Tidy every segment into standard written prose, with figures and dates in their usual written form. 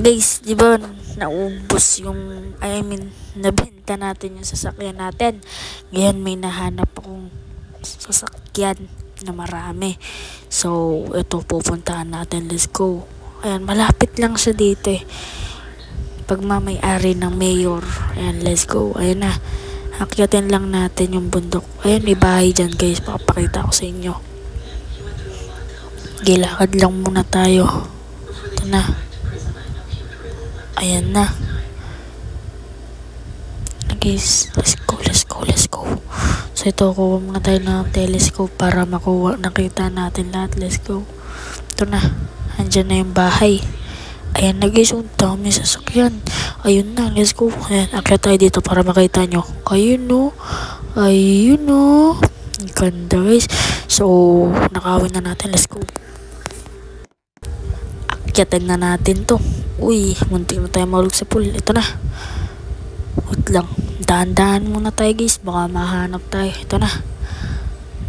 Guys, di ba naubos yung, nabenta natin yung sasakyan natin. Ngayon may nahanap akong sasakyan na marami. So, ito pupuntahan natin. Let's go. Ayan, malapit lang siya dito eh. Pagmamay-ari ng mayor. Ayan, let's go. Ayan na. Akyatin lang natin yung bundok. Ayan, may bahay dyan guys. Papakita ko sa inyo. Gilakad lang muna tayo. Ito na. Ayan na. Guys, let's go. So ito, kuha muna tayo ng telescope para nakita natin lahat. Let's go. Ito na. Andyan na yung bahay. Ayan na guys, ang dami sasakyan. Ayun na, let's go. Ayan, akyat tayo dito para makita nyo. Ayun no. Ganda guys. So, nakawin na natin. Let's go. Akyatin na natin to. Uy, muntik na tayo mahulog sa pool. Ito na. Wait lang. Dahan-dahan muna tayo guys. Baka mahanap tayo. Ito na.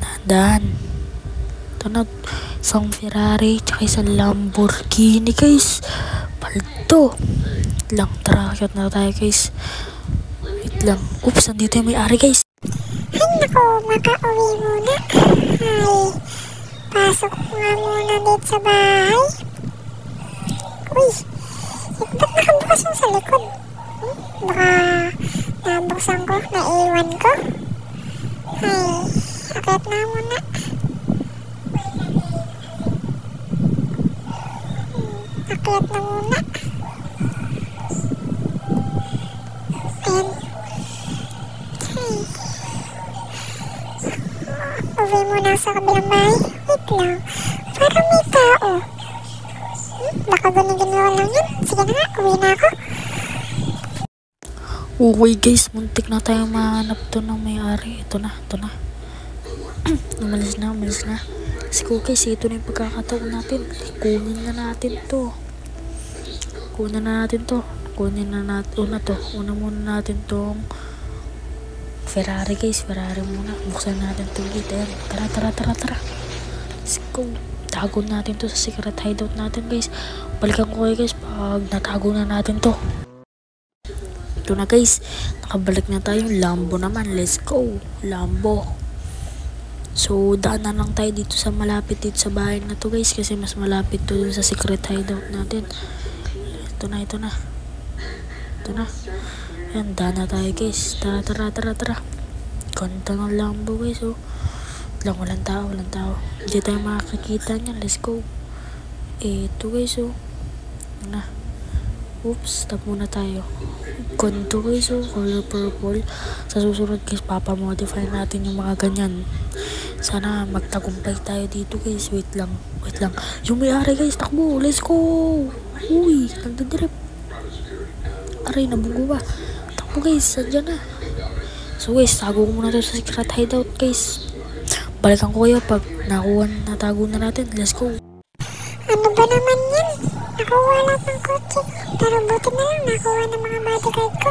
Dahan-dahan. Ito na. Isang Ferrari. Tsaka isang Lamborghini guys. Paldo. Wait lang. Tara, akyat na tayo guys. Wait lang. Oops, nandito yung may-ari guys. Ay nako, makauwi muna. Ay, pasok nga muna dito sa bahay. Uy, ba't nakabukas yung sa likod? Baka nabuksan ko, naiwan ko. Ay, akit na muna. Akit na muna. Ayan. Ay. Uwi muna sa kabilang bahay. Wait lang, parang may tao. Baka gano'n lang yun. Sige na nga, uwi na ako. Okay guys, muntik na tayo mahanap to ng may-ari. Ito na. Umalis na. Let's go guys, ito na yung pagkakataon natin. Kunin na natin to. Una muna natin tong Ferrari guys. Ferrari muna. Buksan natin to dito. Tara. Let's go. Tago natin to sa secret hideout natin guys. Balikan ko kayo guys pag natago na natin to. Ito na guys, nakabalik na tayo. Lambo naman, let's go. Lambo. So daan na lang tayo dito sa malapit dito sa bahay na to guys, kasi mas malapit to dun sa secret hideout natin. Ito na. Ayan, daan na tayo guys. Tara. Ganda ng Lambo guys oh. Walang tao. Hindi tayo makakakita niyan. Let's go. Ito guys oh. Na. Oops, stop muna tayo. Ganito guys oh, color purple. Sa susunod guys, papamodify natin yung mga ganyan. Sana magtagumpay tayo dito guys. Wait lang. Yung may-ari guys, takbo. Let's go. Uy, nagdadrip. Aray, nabunggo ba? Takbo guys, andyan na. So guys, tago ko muna tayo sa secret hideout guys. Balikan ko kayo pag natago na natin. Let's go. Ano ba naman yan? Nakuha lang ng kotse. Pero buti na lang nakuha ng mga bodyguard ko.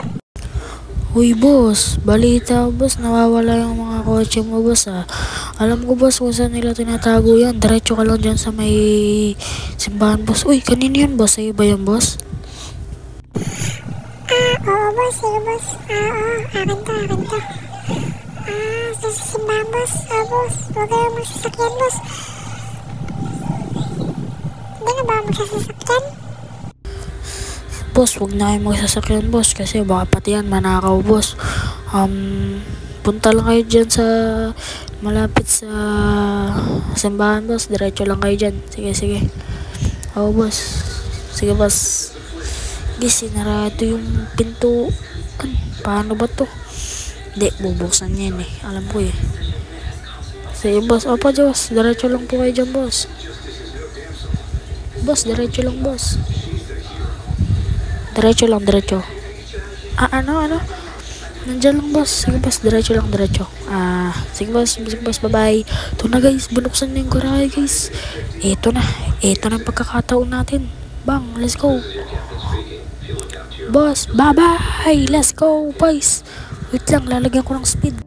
Uy boss, balita boss, nawawala yung mga kotse mo boss ah. Alam ko boss kung saan nila tinatago yan. Diretso ka lang dyan sa may simbahan boss. Uy, kanina yan boss? Sa'yo ba yan boss? Oo boss, sige boss. Akin to. Sa simbahan boss. Boss, huwag kayo magsasakyan boss. Hindi na ba magsasakyan? Boss, wag na kayo magsasakyan boss, kasi baka pati yan manakaw boss. Punta lang kayo dyan sa malapit sa simbahan boss. Diretso lang kayo dyan. Sige. Oo boss. Sige boss. Guys, sinarado yung pinto. Paano ba to? Hindi, bubuksan niya yun eh. Alam ko eh. Sige boss. Opo boss, diretso lang po kayo dyan boss. Boss, diretso lang boss. Diretso. Ano? Nandiyan lang boss. Sige boss, diretso lang. Sige boss, bye-bye. Ito na guys, binuksan na yung garahe guys. Ito na yung pagkakataon natin. Bang, let's go. Boss, bye-bye. Let's go boys. Wait lang, lalagyan ko ng speed.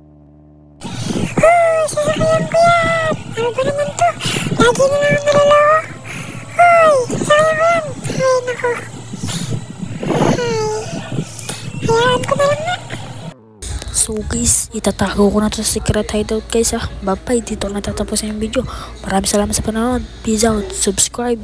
Sasakyan ko yan. Ano ba naman to? Lagi na naman nalalawa. Hoy, sasakyan ko yan. Ay, nako. So guys, itatago ko na to sa secret hideout guys ha. Bye bye, dito ko natatapusin yung video. Maraming salamat sa panonood. Peace out, subscribe.